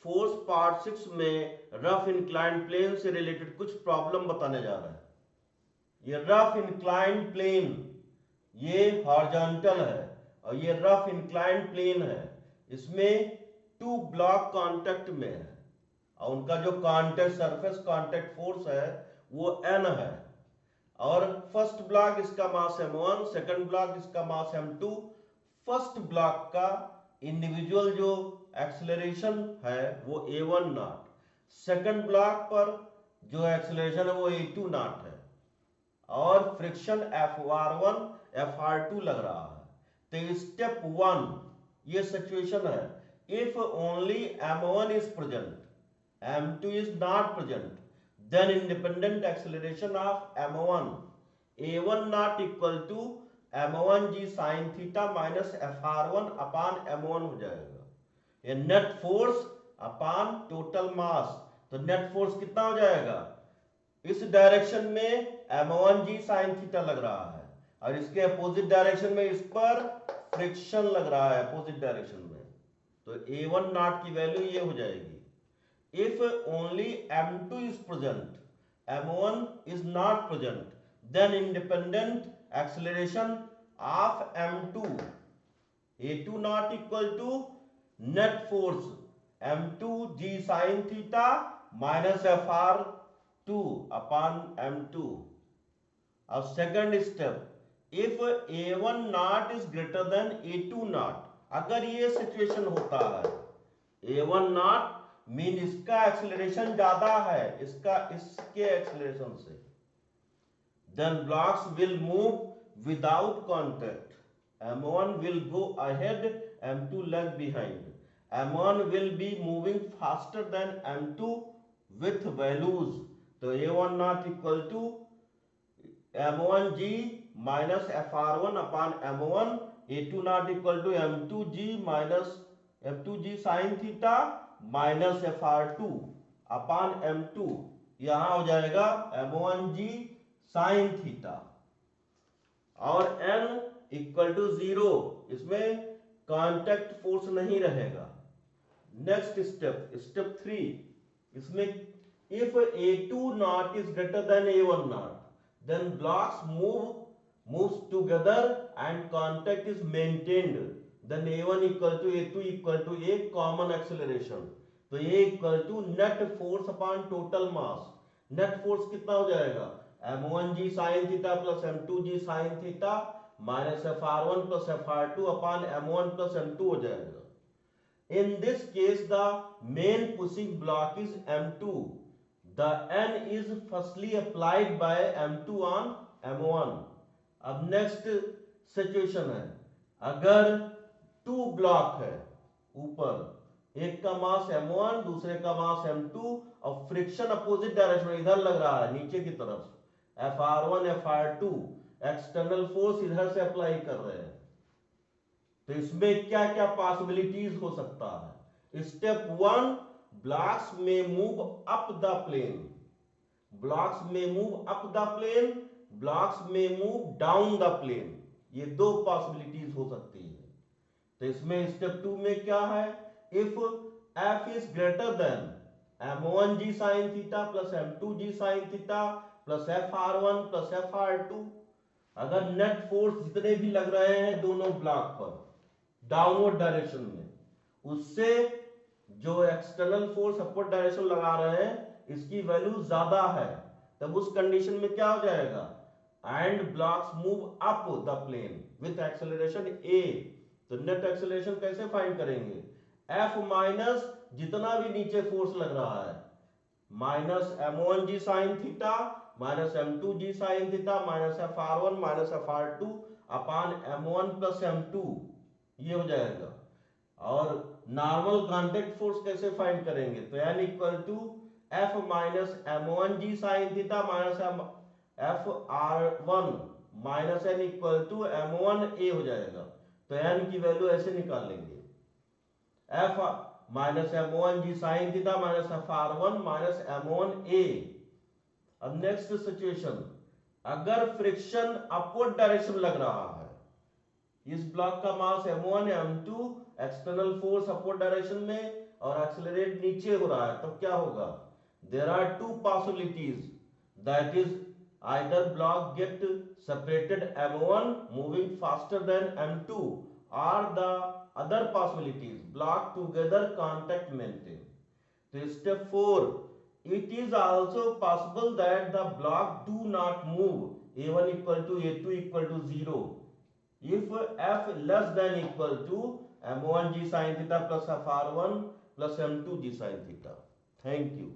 Force part 6 में rough inclined plane से related कुछ प्रॉब्लम बताने जा रहे हैं। ये रफ इंक्लाइंड प्लेन ये हॉरिजॉन्टल है और ये रफ इंक्लाइंड प्लेन है। इसमें टू ब्लॉक कांटेक्ट में है और उनका जो कांटेक्ट सरफेस कांटेक्ट फोर्स है वो n है। और फर्स्ट ब्लॉक इसका मास m1, सेकंड ब्लॉक इसका मास m2। फर्स्ट ब्लॉक का इंडिविजुअल जो एक्सेलरेशन है वो a1 नॉट, सेकंड ब्लॉक पर जो एक्सेलरेशन है वो a2 नॉट है और फ्रिक्शन Fr1 Fr2 लग रहा है। तो स्टेप 1 ये सिचुएशन है, if only m1 is present, m2 is not present, then independent acceleration of m1 a1 not equal to m1 g sin theta minus fr1 upon m1 हो जाएगा। ये net force upon total mass, तो net force कितना हो जाएगा? इस direction में m1 g sin theta लग रहा है और इसके अपोजिट डायरेक्शन में इस पर फ्रिक्शन लग रहा है अपोजिट डायरेक्शन में, तो a1 नॉट की वैल्यू ये हो जाएगी। If only m2 is present, m1 is not present, then independent acceleration of m2 a2 not equal to net force m2 g sin theta minus fr2 upon m2। अब second step, if a1 not is greater than a2 not, अगर ये situation होता है a1 not mean इसका acceleration ज्यादा है इसके acceleration से, then blocks will move without contact, m1 will go ahead, m2 lag behind, m1 will be moving faster than m2 with values, तो a1 naught equal to m1 g minus fr1 upon m1, a2 naught equal to m2 g minus m2 g sine theta minus fr2 upon m2, यहां हो जाएगा m1 g sine theta और n equal to 0, इसमें contact force नहीं रहेगा। Next step, step 3, इसमें if a2 naught is greater than a1 naught, then blocks moves together and contact is maintained, then a1 equal to a2 equal to a common acceleration, तो a equal to net force upon total mass। Net force कितना हो जाएगा? m1 g sin theta plus m2 g sin theta minus fr1 plus fr2 upon m1 plus m2 हो जाएगा। In this case the main pushing block is m2, the n is firstly applied by m2 on m1। अब next situation है, अगर to block है ऊपर, एक का मास m1 दूसरे का मास m2 और फ्रिक्शन अपोजिट डायरेक्शन में इधर लग रहा है नीचे की तरफ, fr1 fr2 एक्सटर्नल फोर्स इधर से अप्लाई कर रहे हैं, तो इसमें क्या क्या पॉसिबिलिटीज हो सकता है? स्टेप 1, ब्लॉक्स में move up the plane, blocks में move up the plane, blocks में मूव डाउन द प्लेन, ये दो पॉसिबिलिटीज हो सकती है। तो इसमें स्टेप 2 में क्या है, if f is greater then m1 g sin theta plus m2 g sin theta plus fr1 plus fr2, अगर नेट फोर्स जितने भी लग रहे हैं दोनों ब्लॉक पर डाउनवर्ड डायरेक्शन में, उससे जो एक्सटर्नल फोर्स अपवर्ड डायरेक्शन लगा रहे हैं इसकी वैल्यू ज्यादा है, तब उस कंडीशन में क्या हो जाएगा? And blocks move up the plane with acceleration a, तो नेट एक्सेलरेशन कैसे फाइंड करेंगे? f माइनस जितना भी नीचे फोर्स लग रहा है minus m1 g sin theta minus m2 g sin theta minus fr1 minus fr2 upon m1 plus m2, ये हो जाएगा। और नॉर्मल कांटेक्ट फोर्स कैसे फाइंड करेंगे? तो n equal to f minus m1 g sin theta minus fr1 minus n equal to m1 a हो जाएगा, तो n की वैल्यू ऐसे निकाल लेंगे, f minus m1 g sin theta minus fr1 minus m1 a। अब नेक्स्ट सिचुएशन, अगर friction upward direction लग रहा है, इस ब्लॉक का मास m1 m2 external force upward direction में और एक्सेलरेट नीचे हो रहा है, तब क्या होगा? There are two possibilities, that is either block get separated m1 moving faster than m2, or the other possibilities block together contact maintain. So step 4, it is also possible that the block do not move a1 equal to a2 equal to 0 if f less than equal to m1 g sin theta plus f r1 plus m2 g sin theta. Thank you.